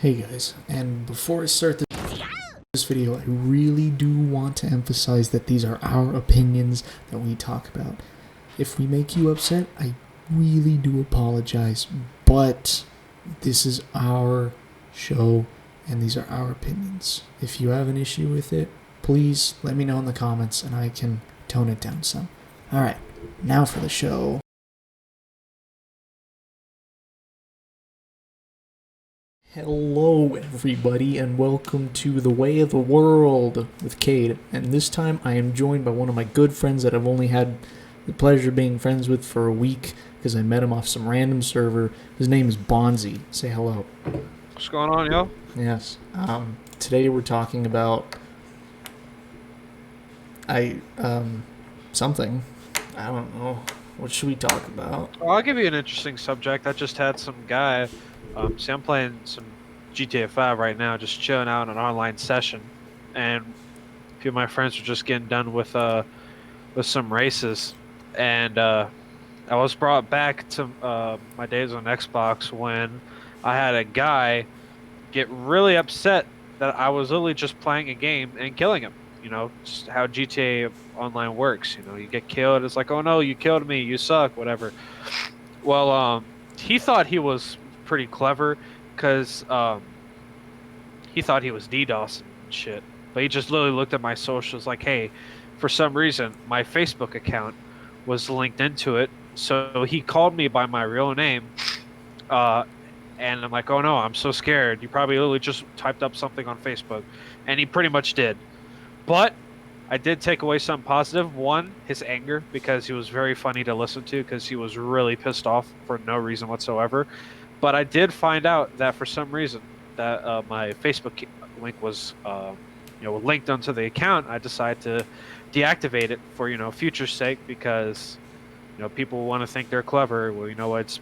Hey guys, and before I start this video, I really do want to emphasize that these are our opinions that we talk about. If we make you upset, I really do apologize, but this is our show and these are our opinions. If you have an issue with it, please let me know in the comments and I can tone it down some. Alright, now for the show. Hello everybody and welcome to The Way of the World with Cade, and this time I am joined by one of my good friends that I've only had the pleasure of being friends with for a week because I met him off some random server. His name is Bonzi. Say hello. What's going on, yo? Yes. Today we're talking about something. I don't know. What should we talk about? Well, I'll give you an interesting subject. I just had some guy. See, I'm playing some GTA 5 right now, just chilling out in an online session, and a few of my friends were just getting done with some races, and I was brought back to my days on Xbox when I had a guy get really upset that I was literally just playing a game and killing him. You know, just how GTA Online works. You know, you get killed, it's like, oh no, you killed me, you suck, whatever. Well, he thought he was pretty clever because he thought he was DDoS and shit. But he just literally looked at my socials like, hey, for some reason, my Facebook account was linked into it. So he called me by my real name. And I'm like, oh no, I'm so scared. You probably literally just typed up something on Facebook. And he pretty much did. But I did take away something positive. One, his anger, because he was very funny to listen to because he was really pissed off for no reason whatsoever. But I did find out that for some reason that my Facebook link was linked onto the account. I decided to deactivate it for future's sake because people want to think they're clever. Well, it's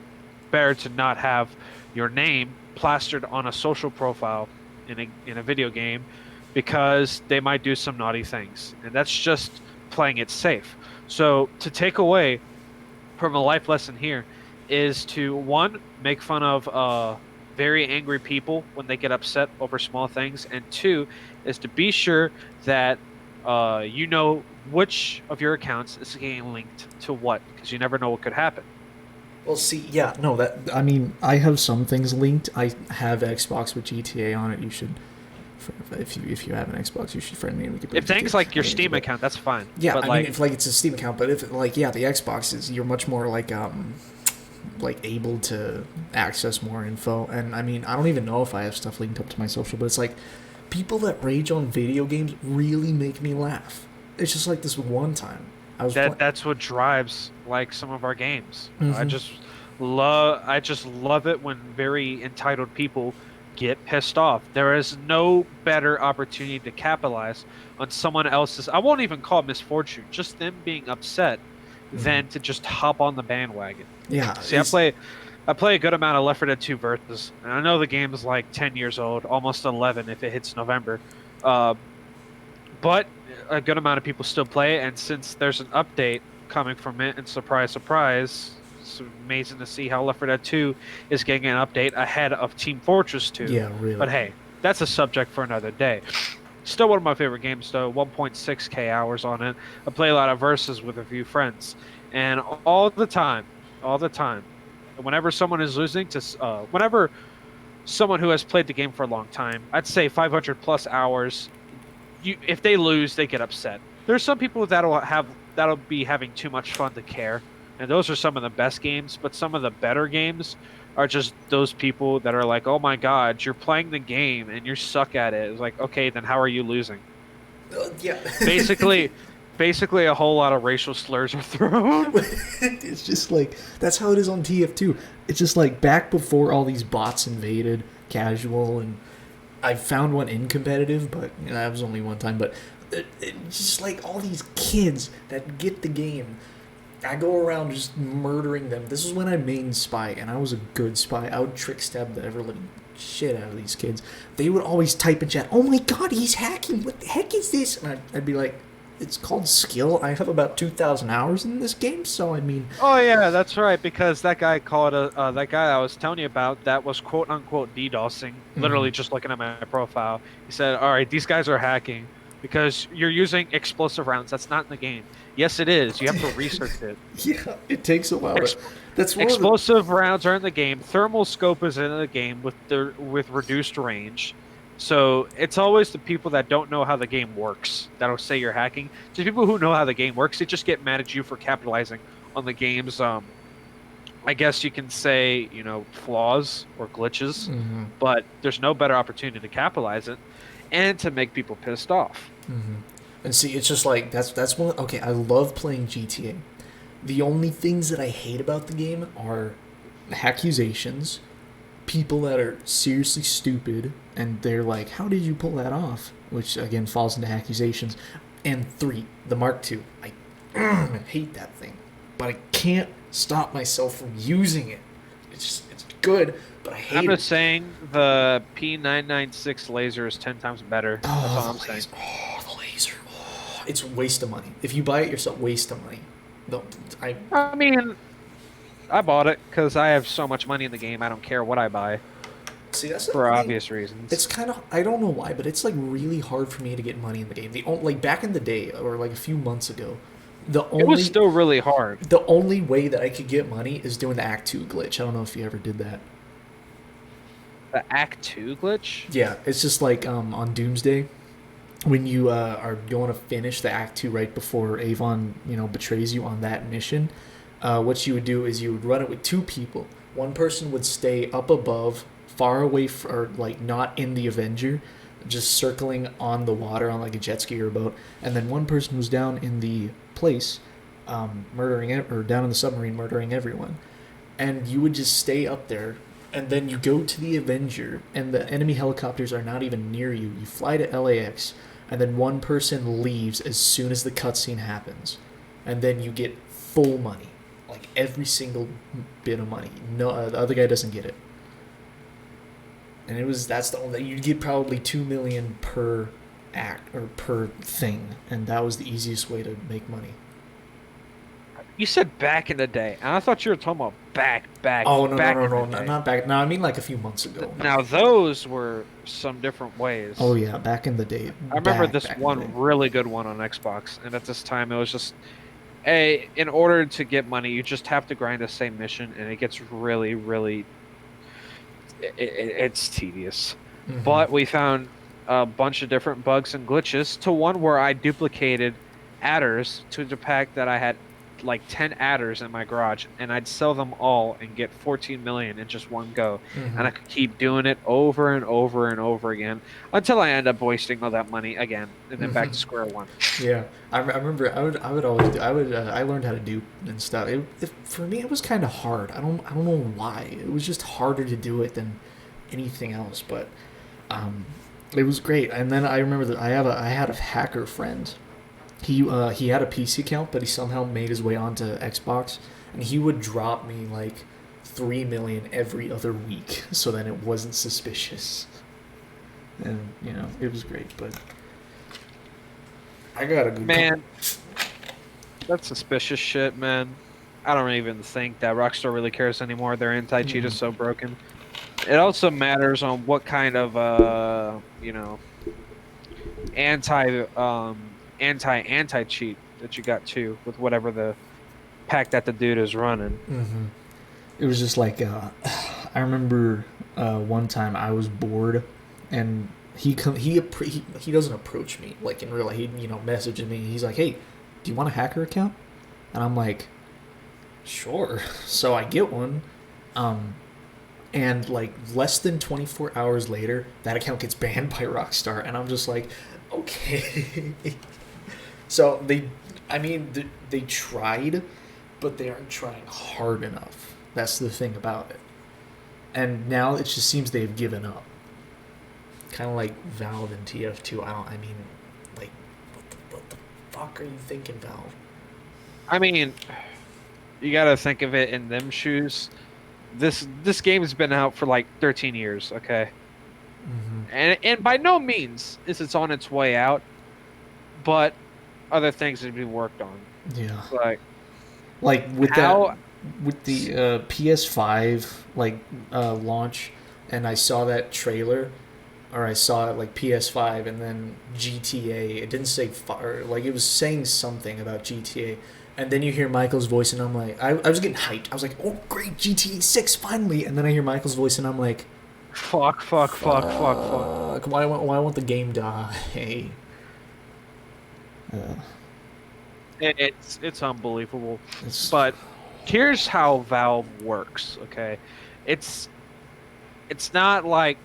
better to not have your name plastered on a social profile in a video game because they might do some naughty things, and that's just playing it safe. So to take away from a life lesson here is to, one, make fun of very angry people when they get upset over small things, and two is to be sure that you know which of your accounts is getting linked to what, because you never know what could happen. Well, see, yeah, no, I have some things linked. I have Xbox with GTA on it. You should, if you have an Xbox, you should friend me and we could. If things like your Steam account, that's fine. Yeah, but I mean, if it's a Steam account, but if the Xbox is, you're much more like able to access more info. And I mean, I don't even know if I have stuff linked up to my social, but it's like people that rage on video games really make me laugh. It's just like this one time. That's what drives like some of our games. Mm-hmm. I just love it when very entitled people get pissed off. There is no better opportunity to capitalize on someone else's, I won't even call it misfortune, just them being upset, than to just hop on the bandwagon. Yeah. See, I play a good amount of Left 4 Dead 2 Versus, and I know the game is like 10 years old, almost 11 if it hits November. But a good amount of people still play it, and since there's an update coming from it, and surprise, surprise, it's amazing to see how Left 4 Dead 2 is getting an update ahead of Team Fortress 2. Yeah, really. But hey, that's a subject for another day. Still one of my favorite games, though. 1.6k hours on it. I play a lot of verses with a few friends, and all the time, whenever someone is losing whenever someone who has played the game for a long time, I'd say 500 plus hours, if they lose, they get upset. There's some people that'll be having too much fun to care, and those are some of the best games. But some of the better games are just those people that are like, oh my god, you're playing the game and you suck at it. It's like, okay, then how are you losing? Yeah. Basically a whole lot of racial slurs are thrown. It's just like, that's how it is on TF2. It's just like back before all these bots invaded casual, and I found one in competitive, but that was only one time. But it's just like all these kids that get the game, I go around just murdering them. This is when I main spy, and I was a good spy. I would trick stab the ever living shit out of these kids. They would always type in chat, oh my god, he's hacking, what the heck is this? And I'd be like, it's called skill. I have about 2,000 hours in this game, so I mean, Oh yeah, that's right. Because that guy called that guy I was telling you about that was quote unquote DDoSing. Literally just looking at my profile, he said, "All right, these guys are hacking because you're using explosive rounds. That's not in the game. Yes, it is. You have to research it. yeah, it takes a while to. Ex That's one of the. Explosive rounds are in the game. Thermal scope is in the game with reduced range. So it's always the people that don't know how the game works that'll say you're hacking. To people who know how the game works, they just get mad at you for capitalizing on the game's I guess you can say, flaws or glitches, but there's no better opportunity to capitalize it and to make people pissed off. And see, it's just like that's one. Okay, I love playing GTA. The only things that I hate about the game are accusations, people that are seriously stupid, and they're like, "How did you pull that off?" Which again falls into accusations. And three, the Mark II. I hate that thing, but I can't stop myself from using it. It's good, but I hate I'm it. just saying the P996 laser is 10 times better. That's all I'm saying. The laser. Oh, it's a waste of money. If you buy it yourself, waste of money. No, I mean, I bought it because I have so much money in the game. I don't care what I buy see that's for I mean, obvious reasons. it's kind of I don't know why, but it's like really hard for me to get money in the game. Like back in the day or like a few months ago, It was still really hard. the only way that I could get money is doing the Act 2 glitch. I don't know if you ever did that. The Act 2 glitch? Yeah, it's just like on Doomsday when you are going to finish the Act 2 right before Avon, betrays you on that mission. What you would do is you would run it with two people. One person would stay up above, far away, or like not in the Avenger, just circling on the water on like a jet ski or a boat, and then one person was down in the place, murdering it, or down in the submarine murdering everyone, and you would just stay up there, and then you go to the Avenger, and the enemy helicopters are not even near you. You fly to LAX, and then one person leaves as soon as the cutscene happens, and then you get full money, like every single bit of money. No, the other guy doesn't get it. And that's the only you'd get probably 2 million per act or per thing, and that was the easiest way to make money. You said back in the day, and I thought you were talking about back. Oh no back no in no the no day. not back. No, I mean like a few months ago. Now those were some different ways. Oh yeah, back in the day. I remember back this in the day. one really good one on Xbox, and at this time it was just, in order to get money, you just have to grind the same mission, and it gets really, really, it's tedious. But we found a bunch of different bugs and glitches to one where I duplicated adders to the pack that I had like 10 adders in my garage, and I'd sell them all and get 14 million in just one go. And I could keep doing it over and over and over again until I end up wasting all that money again, and then back to square one. Yeah, I remember. I would always do. I learned how to dupe and stuff. For me, it was kind of hard. I don't know why. It was just harder to do it than anything else. But it was great. And then I remember that I had a hacker friend. He had a PC account, but he somehow made his way onto Xbox, and he would drop me like 3 million every other week, so then it wasn't suspicious. And it was great. But I got a good Man, that's suspicious shit, man. I don't even think that Rockstar really cares anymore. Their anti-cheat is so broken. It also matters on what kind of anti-cheat that you got too, with whatever the pack that the dude is running. It was just like I remember one time I was bored, and he doesn't approach me like in real life. He messages me. He's like, "Hey, do you want a hacker account?" And I'm like, "Sure." So I get one, and like less than 24 hours later, that account gets banned by Rockstar, and I'm just like, okay. So they tried, but they aren't trying hard enough. That's the thing about it. And now it just seems they've given up. Kind of like Valve and TF2. Like, what the fuck are you thinking, Valve? I mean, you gotta think of it in them shoes. This game has been out for like 13 years, okay? And by no means is it's on its way out, but other things that be worked on. Yeah. Like with how the PS5 launch, and I saw that trailer, or I saw it like PS5 and then GTA. It didn't say far, like it was saying something about GTA, and then you hear Michael's voice, and I'm like, I was getting hyped. I was like, oh great, GTA 6 finally, and then I hear Michael's voice, and I'm like, fuck. why won't the game die? Uh, It's unbelievable. it's But here's how Valve works, okay? It's it's not like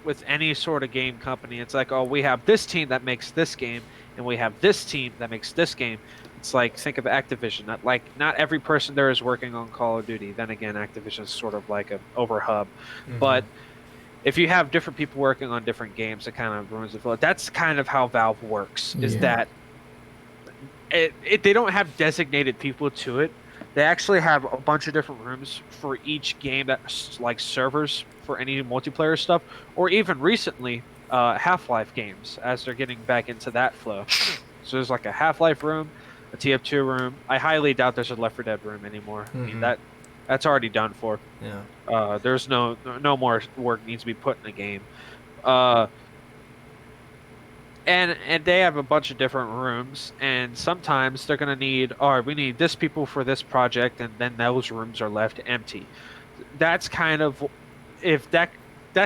with any sort of game company. It's like, oh, we have this team that makes this game, and we have this team that makes this game. It's like, think of Activision. Not every person there is working on Call of Duty. Then again, Activision is sort of like an over hub. But if you have different people working on different games, it kind of ruins the flow. That's kind of how Valve works. Is that they don't have designated people to it. They actually have a bunch of different rooms for each game, that's like servers for any multiplayer stuff, or even recently Half-Life games, as they're getting back into that flow. So there's like a Half-Life room, a TF2 room. I highly doubt there's a Left 4 Dead room anymore. I mean, that's already done for. Yeah. There's no more work needs to be put in the game. And they have a bunch of different rooms, and sometimes they're gonna need, we need this people for this project, and then those rooms are left empty. That's kind of, if that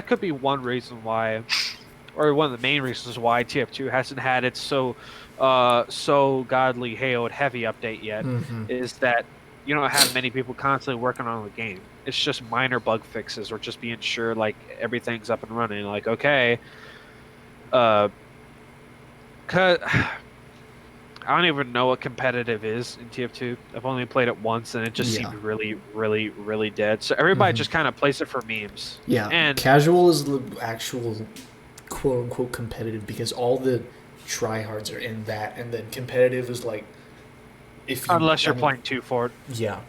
could be one reason why, or one of the main reasons why TF2 hasn't had its so godly hailed heavy update yet, is that you don't have many people constantly working on the game. It's just minor bug fixes, or just being sure like everything's up and running. Like, okay, cause I don't even know what competitive is in TF2. I've only played it once, and it just seemed really, really, really dead. So everybody just kind of plays it for memes. Yeah, and casual is the actual quote unquote competitive, because all the tryhards are in that, and then competitive is like, unless you're playing 2 Fort. Yeah.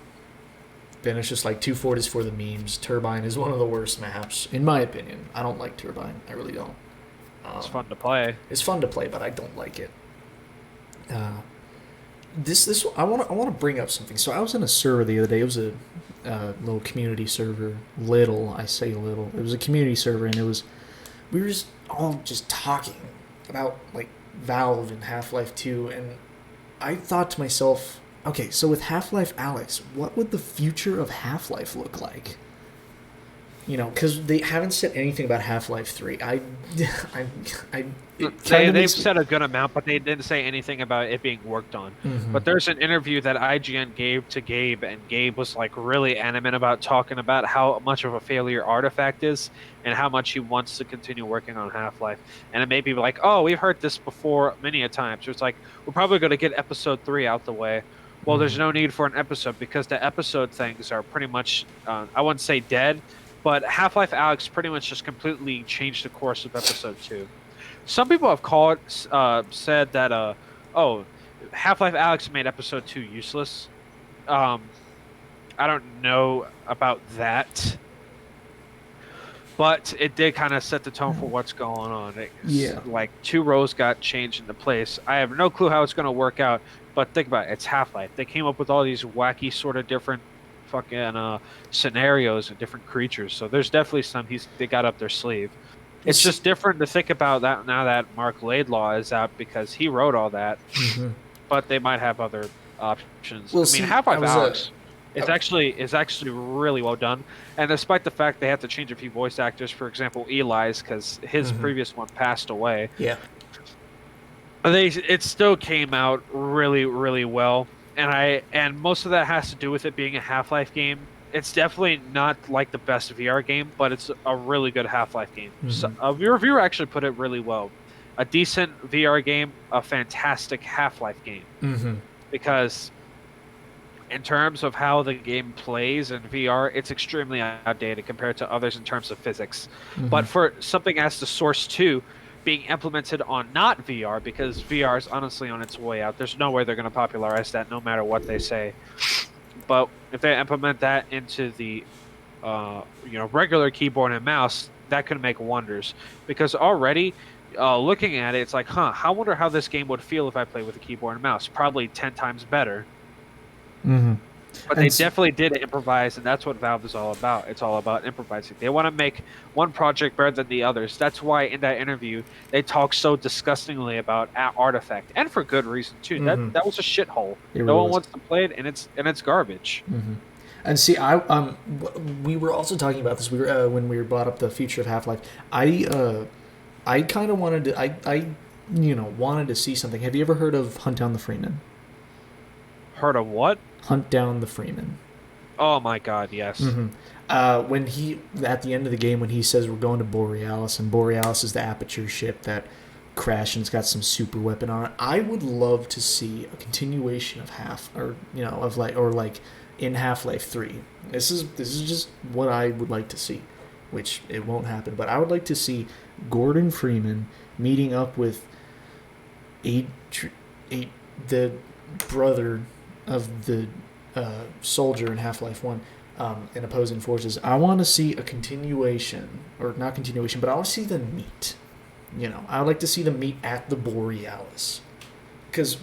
Then it's just like 2 Fort is for the memes. Turbine is one of the worst maps, in my opinion. I don't like Turbine. I really don't. It's fun to play. It's fun to play, but I don't like it. This I want to bring up something. So I was in a server the other day. It was a little community server. I say little. It was a community server, and we were just all just talking about like Valve and Half-Life 2, and I thought to myself, okay, so with Half-Life Alyx, what would the future of Half-Life look like? You know, because they haven't said anything about Half-Life 3. They've said a good amount, but they didn't say anything about it being worked on. But there's an interview that IGN gave to Gabe, and Gabe was like really adamant about talking about how much of a failure Artifact is, and how much he wants to continue working on Half-Life. And it may be like, oh, we've heard this before many a time. So it's like, we're probably going to get episode 3 out the way. Well, there's no need for an episode, because the episode things are pretty much, I wouldn't say dead, but Half-Life Alyx pretty much just completely changed the course of episode 2. Some people have said that, Half-Life Alyx made episode 2 useless. I don't know about that, but it did kind of set the tone for what's going on. Like 2 rows got changed into place. I have no clue how it's going to work out, but think about it. It's Half-Life. They came up with all these wacky sort of different fucking scenarios and different creatures. So there's definitely some they got up their sleeve. It's just different to think about that now that Mark Laidlaw is out, because he wrote all that. But they might have other options. Well, Half-Life Alyx is actually really well done. And despite the fact they had to change a few voice actors, for example, Eli's, because his previous one passed away. Yeah. It still came out really, really well. And most of that has to do with it being a Half-Life game. It's definitely not like the best VR game, but it's a really good Half-Life game. So, your reviewer actually put it really well. A decent VR game, a fantastic Half-Life game. Because in terms of how the game plays in VR, it's extremely outdated compared to others in terms of physics. But for something as the Source 2 being implemented on not VR, because VR is honestly on its way out. There's no way they're going to popularize that, no matter what they say. But if they implement that into the regular keyboard and mouse, that could make wonders. Because already looking at it, it's like, huh, I wonder how this game would feel if I played with a keyboard and mouse. Probably 10 times better. Mm-hmm. But And they definitely did improvise, and that's what Valve is all about. It's all about improvising. They want to make one project better than the others. That's why in that interview they talk so disgustingly about Artifact, and for good reason too. mm-hmm. That was a shithole. It No really one was. wants to play it, and it's garbage. Mm-hmm. And see, we were also talking about this. We were when we were brought up the future of Half-Life. I kind of wanted to. Wanted to see something. Have you ever heard of Hunt Down the Freeman? Heard of what? Hunt Down the Freeman. Oh my god, yes. When he at the end of the game, when he says we're going to Borealis, and Borealis is the Aperture ship that crashed and it's got some super weapon on it. I would love to see a continuation of in Half-Life 3. This is just what I would like to see, which it won't happen. But I would like to see Gordon Freeman meeting up with the brother of the soldier in Half-Life 1 in opposing forces. I want to see a continuation, or not continuation, but I want to see them meet. I would like to see them meet at the Borealis. Because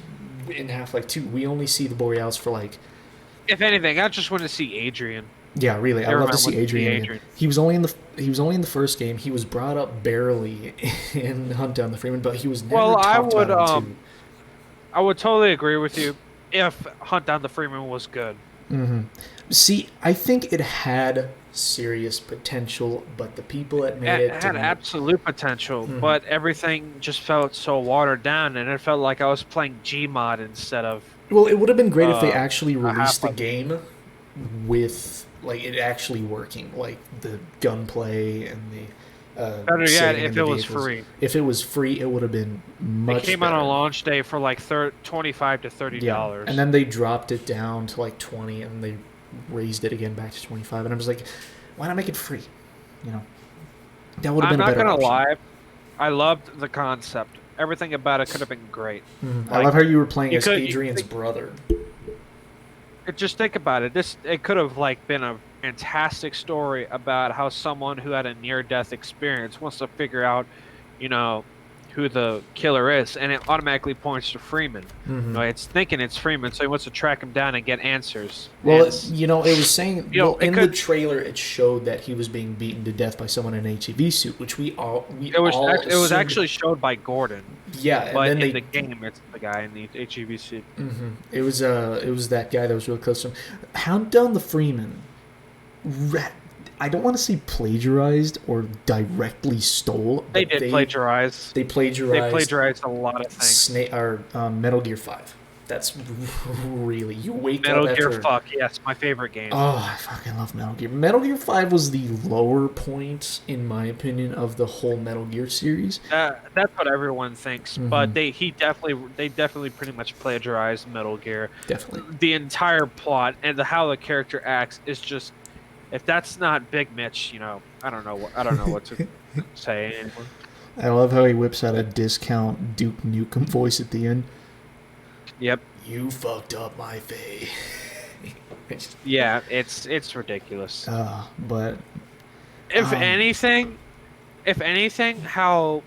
in Half-Life 2, we only see the Borealis for like... If anything, I just want to see Adrian. Yeah, really. I'd love to see Adrian. Adrian. He was only in the first game. He was brought up barely in Hunt Down the Freeman, but he was never talked about in 2. I would totally agree with you if Hunt Down the Freeman was good. Mm-hmm. See, I think it had serious potential, but the people that made it had absolute potential, but everything just felt so watered down, and it felt like I was playing Gmod instead of... Well, it would have been great if they actually released the game with it actually working, like the gunplay and the better yet, if it was free. If it was free, it would have been much better. It came out on launch day for like $25 to $30. Yeah. And then they dropped it down to like 20, and they raised it again back to 25. And I was like, why not make it free? That would have been a better option. I'm not gonna lie, I loved the concept. Everything about it could have been great. I love how you were playing as Adrian's brother. Just think about it. It could have been a fantastic story about how someone who had a near-death experience wants to figure out, who the killer is, and it automatically points to Freeman. It's thinking it's Freeman, so he wants to track him down and get answers. Well, it was saying the trailer it showed that he was being beaten to death by someone in an HEV suit, which it was actually showed by Gordon. Yeah, but and then in the game, it's the guy in the HEV suit. It was that guy that was really close to him. Hound Down the Freeman. I don't want to say plagiarized or directly stole. They plagiarize. They plagiarized a lot of things. Metal Gear 5. That's really... You wake Metal up Gear after... Fuck, yes, my favorite game. Oh, I fucking love Metal Gear. Metal Gear 5 was the lower point, in my opinion, of the whole Metal Gear series. That's what everyone thinks, but they definitely pretty much plagiarized Metal Gear. Definitely. The entire plot and how the character acts is just... If that's not Big Mitch, I don't know what to say anymore. I love how he whips out a discount Duke Nukem voice at the end. Yep. You fucked up my face. Yeah, it's ridiculous. But if anything, how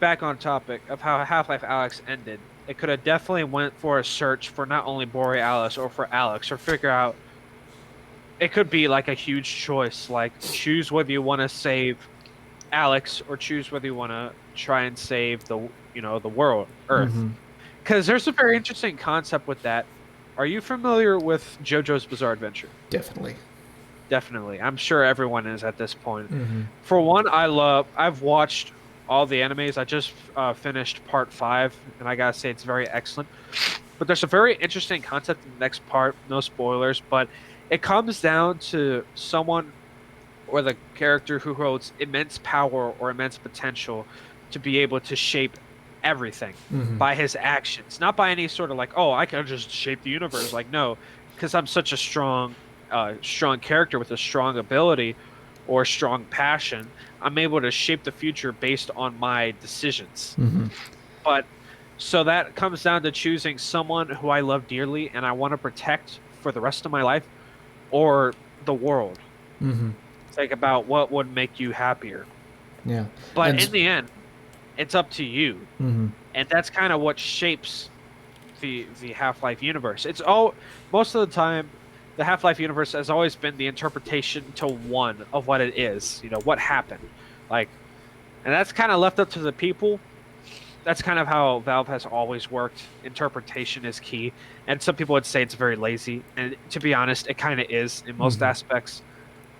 back on topic of how Half-Life Alyx ended, it could have definitely went for a search for not only Borealis or for Alex, or figure out. It could be like a huge choice, like choose whether you want to save Alex or choose whether you want to try and save the world, Earth. Because there's a very interesting concept with that. Are you familiar with JoJo's Bizarre Adventure? Definitely. I'm sure everyone is at this point. For one, I've watched all the animes. I just finished part 5, and I gotta say it's very excellent. But there's a very interesting concept in the next part. No spoilers, but it comes down to someone or the character who holds immense power or immense potential to be able to shape everything by his actions, not by any sort of I can just shape the universe. No, because I'm such a strong character with a strong ability or strong passion, I'm able to shape the future based on my decisions. But so that comes down to choosing someone who I love dearly and I want to protect for the rest of my life, or the world. Think about what would make you happier. Yeah. But in the end, It's up to you, Mm-hmm. and that's kind of what shapes the Half-Life universe. It's all most of the time the Half-Life universe has always been the interpretation to one of what it is, what happened. Like and that's kind of left up to the people. That's kind of how Valve has always worked. Interpretation is key. And some people would say it's very lazy, and to be honest, it kind of is in most Mm-hmm. aspects,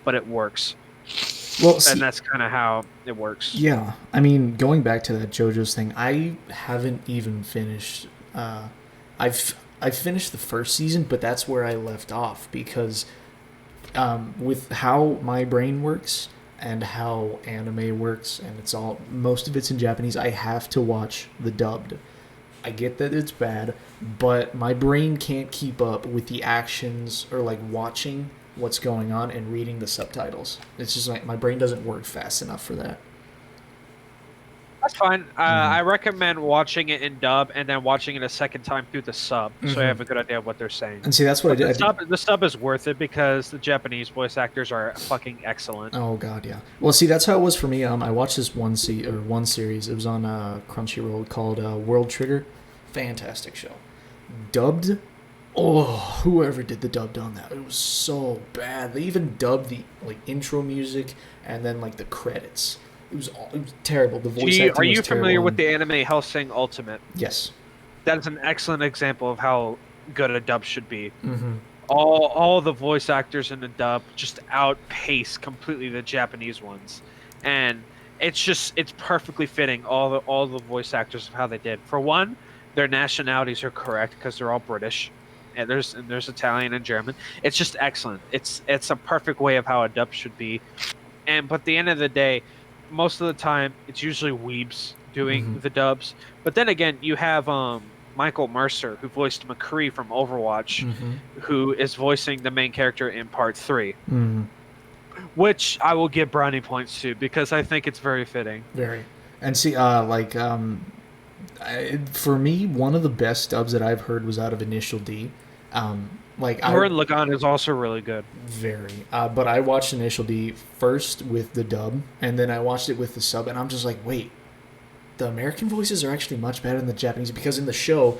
but it works. Well, And see, that's kind of how it works. yeah, I mean, going back to that JoJo's thing, I haven't even finished. I've finished the first season, but that's where I left off because with how my brain works and how anime works, and most of it's in Japanese. I have to watch the dubbed. I get that it's bad, but my brain can't keep up with the actions or like watching what's going on and reading the subtitles. It's just like my brain doesn't work fast enough for that. That's fine. Mm-hmm. I recommend watching it in dub and then watching it a second time through the sub, so you Mm-hmm. have a good idea of what they're saying. And see, that's what I But did. the sub is worth it because the Japanese voice actors are fucking excellent. Oh god, yeah. Well, see, that's how it was for me. I watched this one series. It was on Crunchyroll called World Trigger. Fantastic show. Dubbed. Oh, whoever did the dubbed on that, it was so bad. They even dubbed the like intro music and then like the credits. It was terrible. The voice Are acting was you familiar terrible. with the anime Hellsing Ultimate? Yes. That is an excellent example of how good a dub should be. Mm-hmm. All the voice actors in the dub just outpace completely the Japanese ones, and it's perfectly fitting all the voice actors of how they did. For one, their nationalities are correct because they're all British, and there's Italian and German. It's just excellent. It's a perfect way of how a dub should be. But at the end of the day, most of the time it's usually weebs doing Mm-hmm. the dubs. But then again, you have Michael Mercer, who voiced McCree from Overwatch, Mm-hmm. who is voicing the main character in Part 3, Mm-hmm. which I will give brownie points to because I think it's very fitting. Very. And see, for me, one of the best dubs that I've heard was out of Initial D. Like I Gurren Lagann is also really good. very, but I watched Initial D first with the dub, and then I watched it with the sub, and I'm just like, wait, the American voices are actually much better than the Japanese because in the show,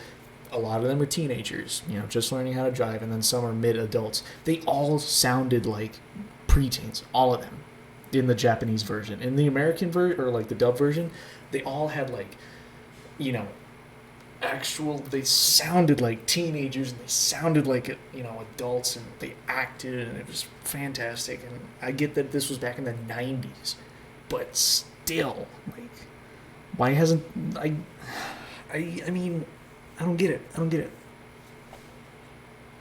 a lot of them are teenagers, just learning how to drive, and then some are mid adults. They all sounded like preteens, all of them, in the Japanese version. In the American version, or like the dub version, they all had like, you know, they sounded like teenagers and they sounded like adults and they acted and it was fantastic. And I get that this was back in the 90s, but still, like, why hasn't I mean, I don't get it.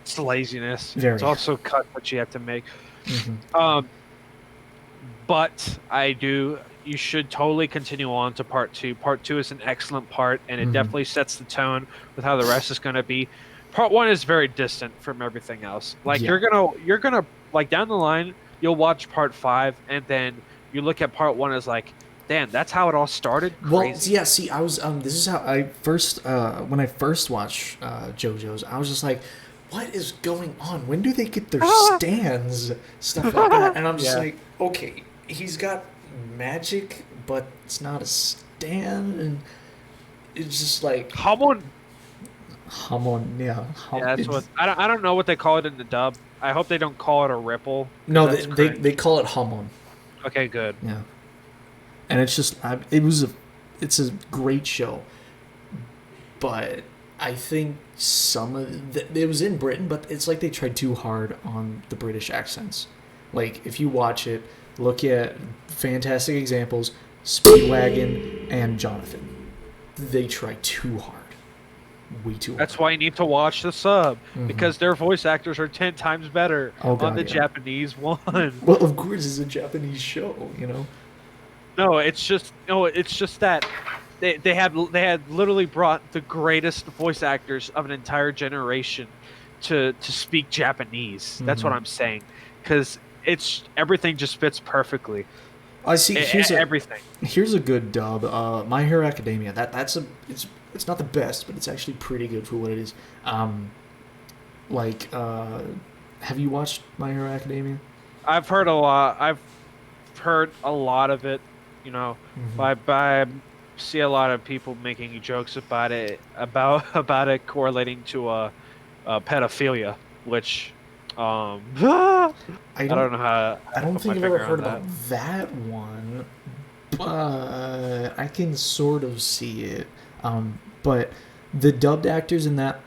It's laziness. Very. It's also cut what you have to make. Mm-hmm. But you should totally continue on to part two. Part two is an excellent part, and it Mm-hmm. definitely sets the tone with how the rest is going to be. Part one is very distant from everything else. Like Yeah. you're gonna like down the line, you'll watch part five, and then you look at part one as like, damn, that's how it all started. Well, Crazy. yeah. See, I was. This is how I first. When I first watched JoJo's, I was just like, "What is going on? When do they get their stands? Stuff like that." And I'm just Yeah. like, "Okay, he's got magic, but it's not a stand." And it's just like, Hamon. Hamon, yeah. Yeah, that's what I don't know what they call it in the dub. I hope they don't call it a ripple. 'Cause No, that's cringe. they call it Hamon. Okay, good. Yeah, and it's just it's a great show, but I think it was in Britain, but it's like they tried too hard on the British accents. Like if you watch it, look at fantastic examples, Speedwagon and Jonathan. They try too hard, way too hard. That's why you need to watch the sub Mhm. because their voice actors are 10 times better Oh, God, on the yeah. Japanese one. Well, of course, it's a Japanese show. No, it's just that they had literally brought the greatest voice actors of an entire generation to speak Japanese. That's what Mhm. I'm saying, because everything just fits perfectly. I see. Everything. Here's a good dub. My Hero Academia. It's not the best, but it's actually pretty good for what it is. Like, have you watched My Hero Academia? I've heard a lot of it, Mhm. by see a lot of people making jokes about it, about it correlating to pedophilia, which I I don't don't know how I to don't put my think I've ever finger heard on that. about that one, but I can sort of see it. But the dubbed actors in that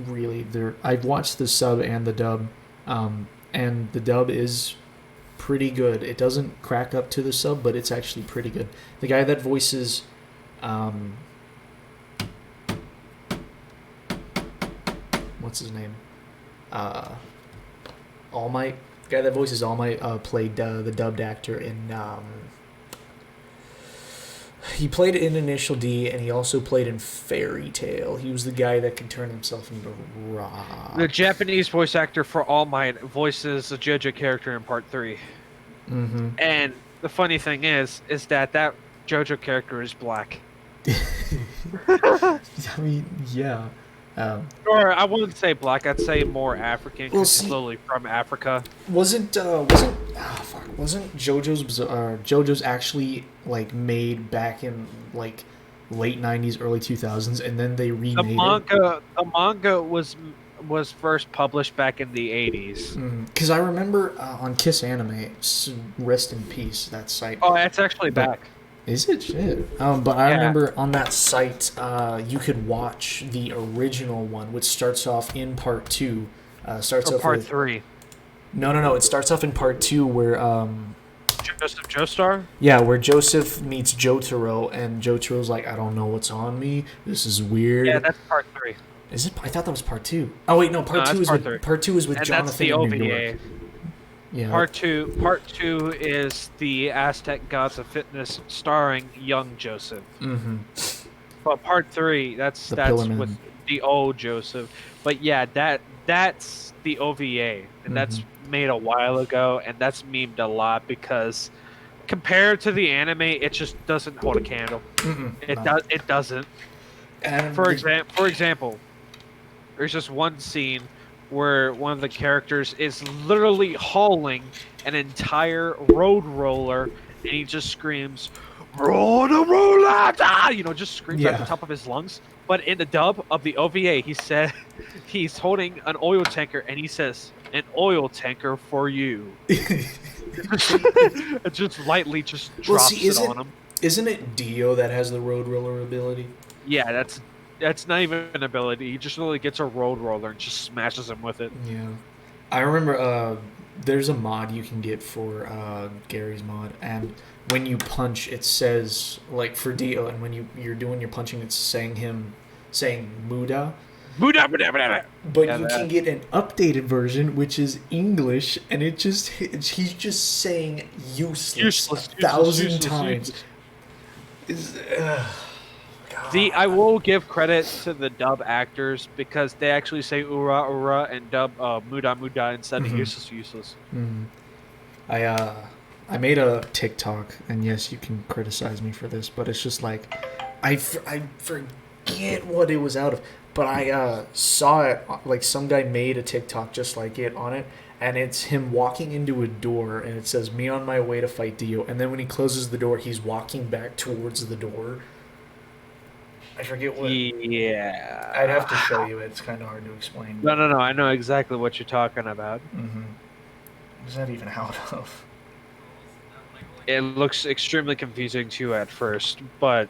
really, they're I've watched the sub and the dub, and the dub is pretty good. It doesn't crack up to the sub, but it's actually pretty good. The guy that voices, um, what's his name? Uh, All Might. The guy that voices All Might played the dubbed actor in. He played in Initial D, and he also played in Fairy Tale. He was the guy that can turn himself into The rock. Japanese voice actor for All Might voices the JoJo character in Part 3. Mm-hmm. And the funny thing is that JoJo character is black. I mean, yeah. Or I wouldn't say black, I'd say more African Well, because he's see, literally from Africa. wasn't JoJo's actually like made back in like late '90s, early 2000s, and then they remade it? The manga was first published back in the 80s. Because I remember on Kiss Anime, rest in peace, that site. Oh, it's actually But back. is it shit? But I Yeah, remember on that site, you could watch the original one, which starts off in part two. Starts or off Part with 3. no. It starts off in part two where Joseph Joestar? yeah, where Joseph meets Jotaro, and Jotaro's like, I don't know what's on me. This is Yeah, weird. that's Part 3. Is it? I thought that was part two. Oh wait, no. No, that's Part 3. Part two is with And that's Jonathan the in New York. OVA. Yeah. Part two is the Aztec Gods of Fitness starring young Joseph. Mm-hmm. But Part 3, that's Pillar with Man. the old Joseph. But yeah, that's the OVA, and that's made a while ago, and that's memed a lot because compared to the anime, it just doesn't hold a candle. No. It doesn't. And For example, there's just one scene where one of the characters is literally hauling an entire road roller, and he just screams, "Roll the roller!" Ah! Just screams at the yeah. top of his lungs. But in the dub of the OVA, he said he's holding an oil tanker, and he says, "An oil tanker for you." It just lightly just drops it on him. Isn't it Dio that has the road roller ability? Yeah, that's not even an ability. He just literally gets a road roller and just smashes him with it. Yeah. I remember there's a mod you can get for Gary's mod, and when you punch, it says, like for Dio, and when you're doing your punching, it's saying Muda. But Yeah, you can get an updated version, which is English, and he's just saying useless a thousand times. I will give credit to the dub actors because they actually say "ura ura" and dub "muda muda" instead of "useless." I made a TikTok, and yes, you can criticize me for this, but it's just like I forget what it was out of, but I saw it, like some guy made a TikTok just like it on it, and it's him walking into a door, and it says, "Me on my way to fight Dio," and then when he closes the door, he's walking back towards the door. I forget what. Yeah, I'd have to show you it. It's kind of hard to explain. No. I know exactly what you're talking about. What is that even out of? It looks extremely confusing to you at first, but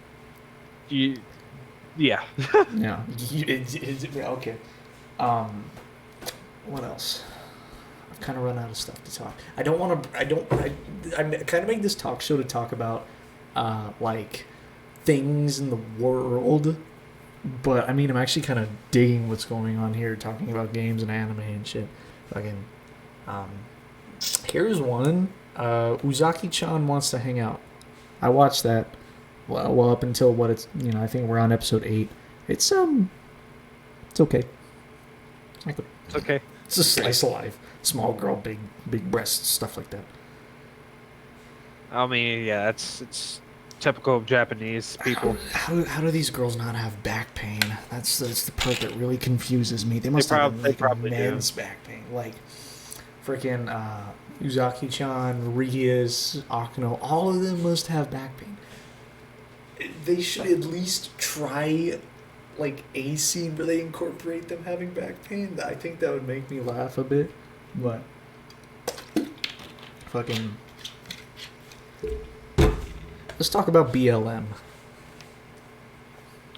yeah. Yeah. Okay. What else? I've kind of run out of stuff to talk. I don't want to. I kind of make this talk show to talk about, like, things in the world. But I mean, I'm actually kind of digging what's going on here, talking about games and anime and shit. Fucking. Here's one. Uzaki-chan wants to hang out. I watched that. Well, up until what it's, I think we're on episode 8. It's okay. It's okay. It's a slice of life. Small girl, big breasts, stuff like that. I mean, yeah, it's typical of Japanese people. How do these girls not have back pain? That's the part that really confuses me. They must have like immense back pain. Like freaking Uzaki-chan, Rias, Akano, all of them must have back pain. They should at least try like a scene where they incorporate them having back pain. I think that would make me laugh a bit. But fucking, let's talk about BLM.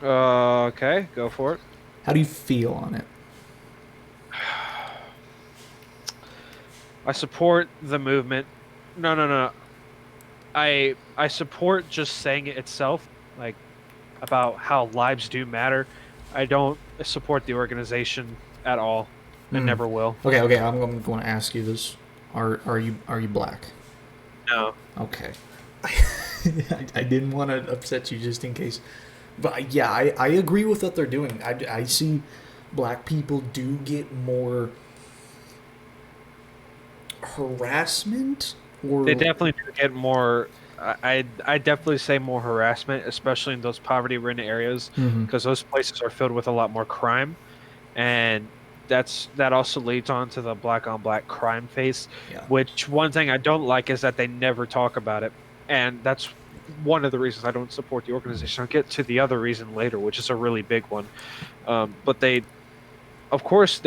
Okay, go for it. How do you feel on it? I support the movement. No. I support just saying it itself, like about how lives do matter. I don't support the organization at all, and Hmm. never will. Okay. I'm going to ask you this: are you black? No. Okay. I didn't want to upset you just in case, but yeah, I agree with what they're doing. I see black people do get more harassment or They definitely do get more. I definitely say more harassment, especially in those poverty-ridden areas, Mhm. because those places are filled with a lot more crime, and that also leads on to the black on black crime face. Yeah. Which one thing I don't like is that they never talk about it, and that's one of the reasons I don't support the organization. I'll get to the other reason later, which is a really big one. But they of course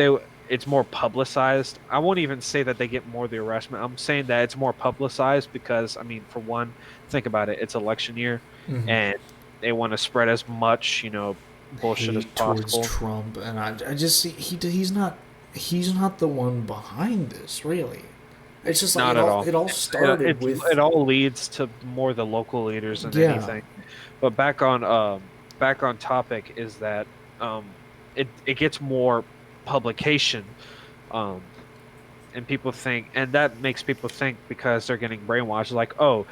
it's more publicized. I won't even say that they get more of the harassment. I'm saying that it's more publicized because I mean, for one, think about it, it's election year Mhm. and they want to spread as much, bullshit as Hate towards possible. Trump, and I just see he's not the one behind this really. It's just like Not at all. it all started with It all leads to more the local leaders than yeah. anything. But back on topic is that it gets more publication um and people think, and that makes people think because they're getting brainwashed, like, oh,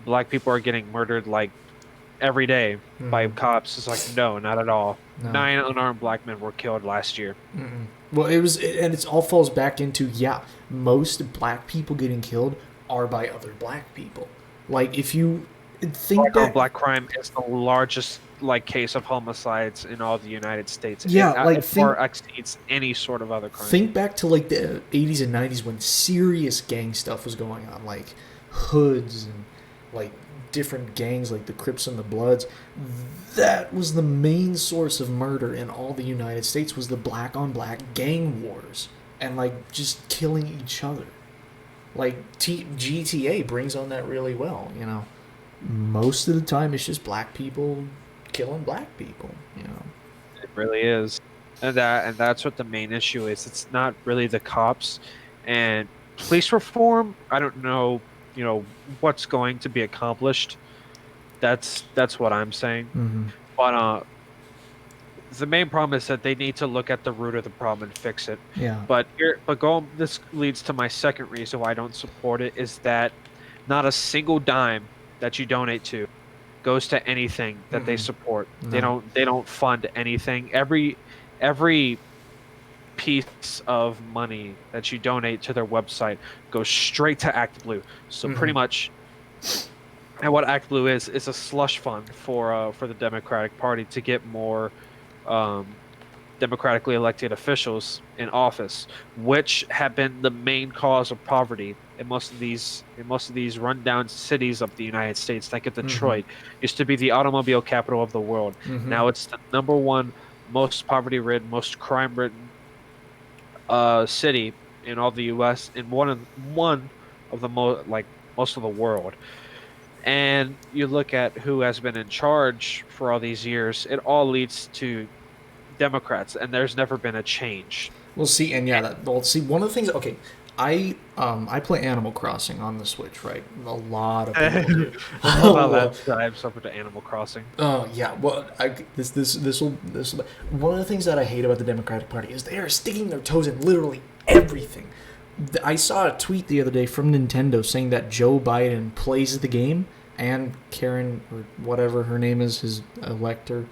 black people are getting murdered like every day by Mhm. cops. It's like, no, not at all. No. 9 unarmed black men were killed last year. Mm-mm. Well, and it's all falls back into yeah. Most black people getting killed are by other black people. Like if you think Black on back, black crime is the largest like case of homicides in all the United States. yeah, like It far exceeds any sort of other crime. think back to like the 80s and 90s when serious gang stuff was going on, like hoods and like different gangs like the Crips and the Bloods. That was the main source of murder in all the United States was the black on black gang wars and like just killing each other. Like GTA brings on that really well, you know. Most of the time it's just black people killing black people, you know. It really is. And that's what the main issue is. It's not really the cops and police reform. I don't know, what's going to be accomplished. That's what I'm saying. Mm-hmm. But the main problem is that they need to look at the root of the problem and fix it. Yeah. This leads to my second reason why I don't support it is that not a single dime that you donate to goes to anything that they Mm-mm. support. No. They don't fund anything. Every piece of money that you donate to their website goes straight to ActBlue. So pretty Mm-hmm. much, and what ActBlue is a slush fund for the Democratic Party to get more um, democratically elected officials in office, which have been the main cause of poverty in most of these rundown cities of the United States. Like at Mm-hmm. Detroit, used to be the automobile capital of the world. Mm-hmm. Now it's the number one most poverty-ridden, most crime-ridden city in all the U.S. and one of the most of the world. And you look at who has been in charge for all these years, it all leads to Democrats, and there's never been a change. We'll see, and yeah, well, see, one of the things. Okay, I play Animal Crossing on the Switch, right? A lot of people do. I love how that I've suffered to Animal Crossing. Yeah. Well, this will. One of the things that I hate about the Democratic Party is they are sticking their toes in literally everything. I saw a tweet the other day from Nintendo saying that Joe Biden plays the game and Karen or whatever her name is, his elector.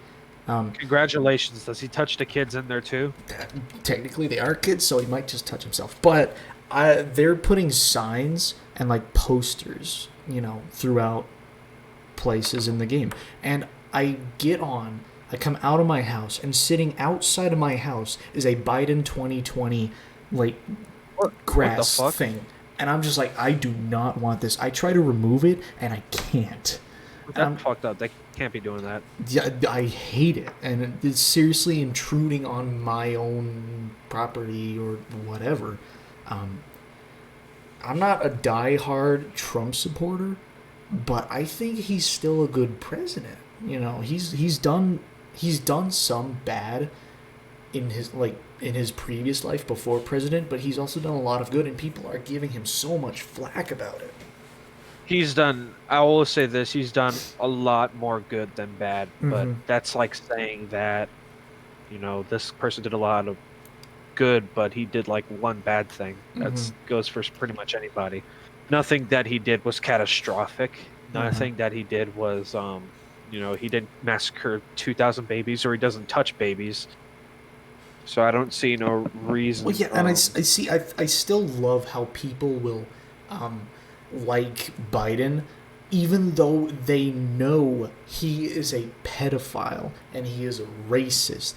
Congratulations. Does he touch the kids in there too? Technically they are kids, so he might just touch himself. But they're putting signs and like posters, you know, throughout places in the game. And I come out of my house, and sitting outside of my house is a Biden 2020 like What the grass fuck? thing. And I'm just like, I do not want this. I try to remove it, and I can't. That's fucked up. They can't be doing that. Yeah, I hate it, and it's seriously intruding on my own property or whatever. I'm not a diehard Trump supporter, but I think he's still a good president. You know, he's done some bad in his previous life before president, but he's also done a lot of good, and people are giving him so much flack about it. He's done. I will say this: he's done a lot more good than bad. But that's like saying that, you know, this person did a lot of good, but he did like one bad thing. That goes for pretty much anybody. Nothing that he did was catastrophic. Nothing that he did was, you know, he didn't massacre 2,000 babies, or he doesn't touch babies. So I don't see no reason. Well, yeah, and I still love how people will like Biden, even though they know he is a pedophile and he is a racist.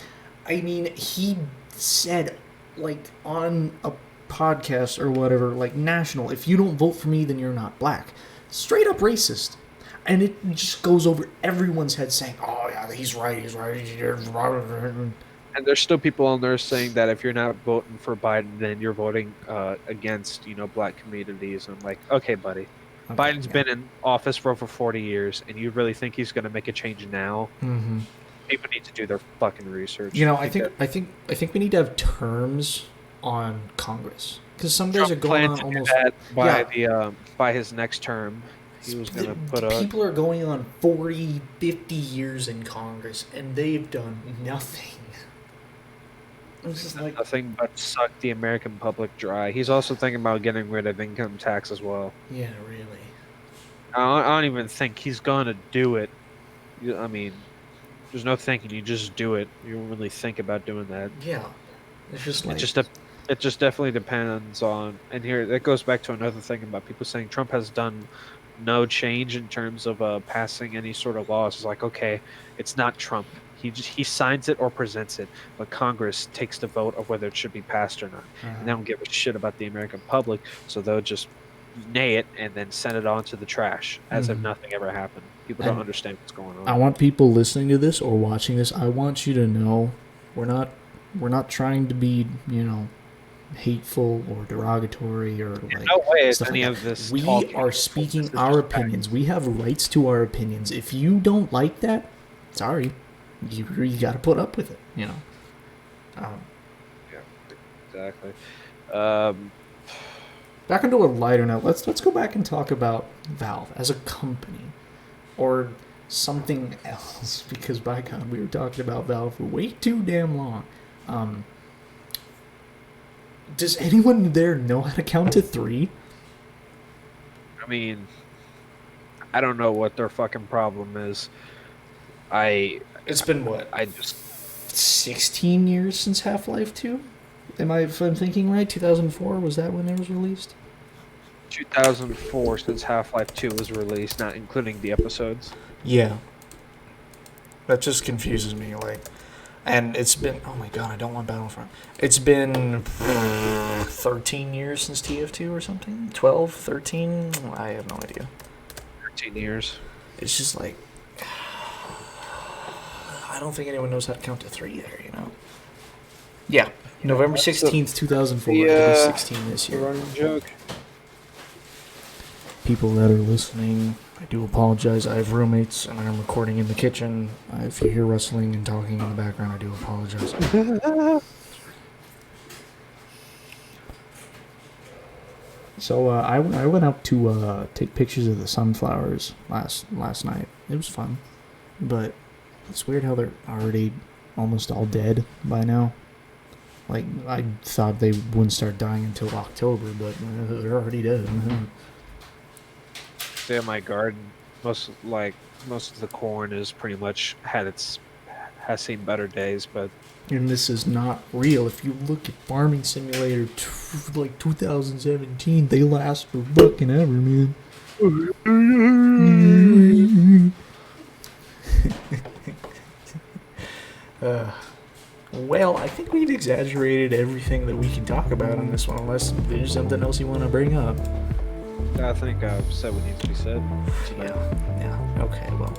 I mean, he said, like, on a podcast or whatever, like, national, if you don't vote for me, then you're not black. Straight up racist. And it just goes over everyone's head saying, oh, yeah, he's right. And there's still people on there saying that if you're not voting for Biden, then you're voting against, you know, black communities. I'm like, okay, buddy. Okay, Biden's been in office for over 40 years, and you really think he's going to make a change now? People need to do their fucking research. You know, I think we need to have terms on Congress, because some guys are going on almost by his next term. He was going to put people are going on 40, 50 years in Congress, and they've done nothing. It's just like nothing but suck the American public dry. He's also thinking about getting rid of income tax as well. Yeah, really. I don't even think he's going to do it. I mean, there's no thinking. You just do it. You don't really think about doing that. Yeah. It's just like... It just definitely depends on... And here, that goes back to another thing about people saying Trump has done no change in terms of passing any sort of laws. It's like, okay, it's not Trump. He signs it or presents it, but Congress takes the vote of whether it should be passed or not. And they don't give a shit about the American public, so they'll just nay it and then send it on to the trash as if nothing ever happened. People don't understand what's going on. I want people listening to this or watching this, I want you to know we're not trying to be, you know, hateful or derogatory or like no way is stuff any like of this. We are speaking our opinions. We have rights to our opinions. If you don't like that, sorry. You got to put up with it, you know. Yeah, exactly. Back into a lighter note. Let's go back and talk about Valve as a company, or something else. Because by God, we were talking about Valve for way too damn long. Does anyone there know how to count to 3? I mean, I don't know what their fucking problem is. It's been what? 16 years since Half-Life 2? If I'm thinking right? 2004, was that when it was released? 2004 since Half-Life 2 was released, not including the episodes. Yeah. That just confuses me, like... And it's been... Oh my god, I don't want Battlefront. It's been 13 years since TF2 or something? 12? 13? I have no idea. 13 years. It's just like... I don't think anyone knows how to count to 3 there, you know? Yeah. November 16th, 2004. It'll be 16 this year. Running joke. People that are listening, I do apologize. I have roommates, and I'm recording in the kitchen. If you hear rustling and talking in the background, I do apologize. So I went up to take pictures of the sunflowers last night. It was fun, but it's weird how they're already almost all dead by now. Like, I thought they wouldn't start dying until October, but they're already dead. Say in my garden, most of the corn is pretty much has seen better days, but and this is not real. If you look at Farming Simulator, like 2017, they last for fucking ever, man. Well, I think we've exaggerated everything that we can talk about on this one, unless there's something else you want to bring up. I think I've said what needs to be said today. Yeah. Okay. Well,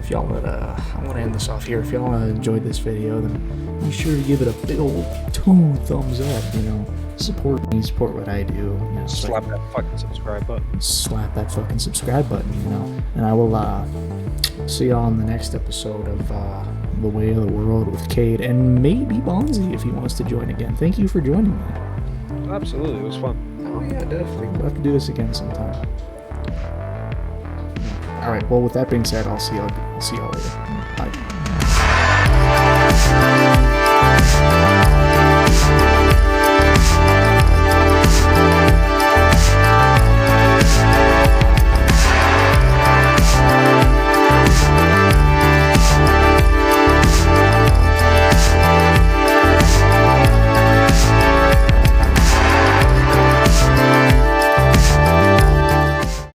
if y'all would, I'm gonna end this off here. If y'all enjoyed this video, then be sure to give it a big old 2 thumbs up. You know, support me, support what I do. You know, Slap that fucking subscribe button. slap that fucking subscribe button. You know, and I will see y'all in the next episode of The Way of the World with Cade and maybe Bonzi if he wants to join again. Thank you for joining me. Absolutely, it was fun. Oh yeah, definitely. We'll have to do this again sometime. All right. Well, with that being said, I'll see y'all later. Bye.